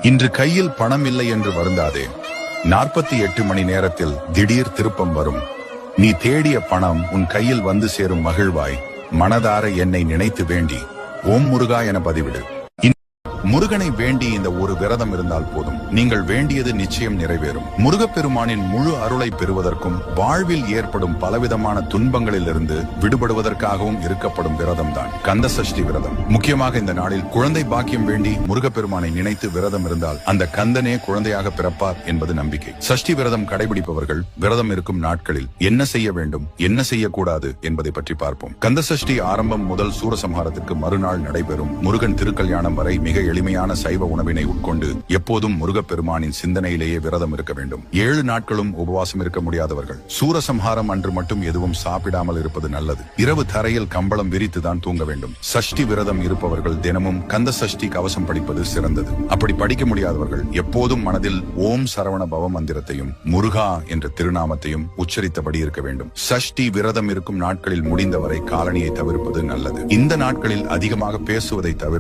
இன்று கையில் பணம் இல்லை என்று வருந்தாதே. 48 மணி நேரத்தில் திடீர் திருப்பம் வரும். நீ தேடிய பணம் உன் கையில் வந்து சேரும். மகிழ்வாய். மனதார என்னை நினைத்து வேண்டி ஓம் முருகா என பதிவிடு. முருகனை வேண்டி இந்த ஒரு விரதம் இருந்தால் போதும். நீங்கள் வேண்டியது நிச்சயம் நிறைவேறும். முருகப்பெருமானின் முழு அருளை பெறுவதற்கும் வாழ்வில் ஏற்படும் பலவிதமான துன்பங்களிலிருந்து விடுபடுவதற்காகவும் இருக்கப்படும் விரதம் தான் கந்த சஷ்டி விரதம். முக்கியமாக இந்த நாளில் குழந்தை பாக்கியம் வேண்டி முருகப்பெருமானை நினைத்து விரதம் இருந்தால் அந்த கந்தனே குழந்தையாக பிறப்பார் என்பது நம்பிக்கை. சஷ்டி விரதம் கடைபிடிப்பவர்கள் விரதம் இருக்கும் நாட்களில் என்ன செய்ய வேண்டும், என்ன செய்யக்கூடாது என்பதை பற்றி பார்ப்போம். கந்த சஷ்டி ஆரம்பம் முதல் சூரசம்ஹாரத்திற்கு மறுநாள் நடைபெறும். முருகன் திருக்கல்யாணம் வரை மிக எளிமையான சைவ உணவினை உட்கொண்டு எப்போதும் முருகப்பெருமானின் சிந்தனையிலேயே விரதம் இருக்க வேண்டும். 7 நாட்களும் உபவாசம் இருக்க முடியாதவர்கள் சூரசம்ஹாரம் அன்று மட்டும் எதுவும் சாப்பிடாமல் இருப்பது நல்லது. இரவு தரையில் கம்பளம் விரித்துதான் தூங்க வேண்டும். சஷ்டி விரதம் இருப்பவர்கள் தினமும் கந்த சஷ்டி கவசம் படிப்பது சிறந்தது. அப்படி படிக்க முடியாதவர்கள் எப்போதும் மனதில் ஓம் சரவண பவ மந்திரத்தையும் முருகா என்ற திருநாமத்தையும் உச்சரித்தபடி இருக்க வேண்டும். சஷ்டி விரதம் இருக்கும் நாட்களில் முடிந்தவரை காலனியை தவிர்ப்பது நல்லது. இந்த நாட்களில் அதிகமாக பேசுவதை தவிர்த்து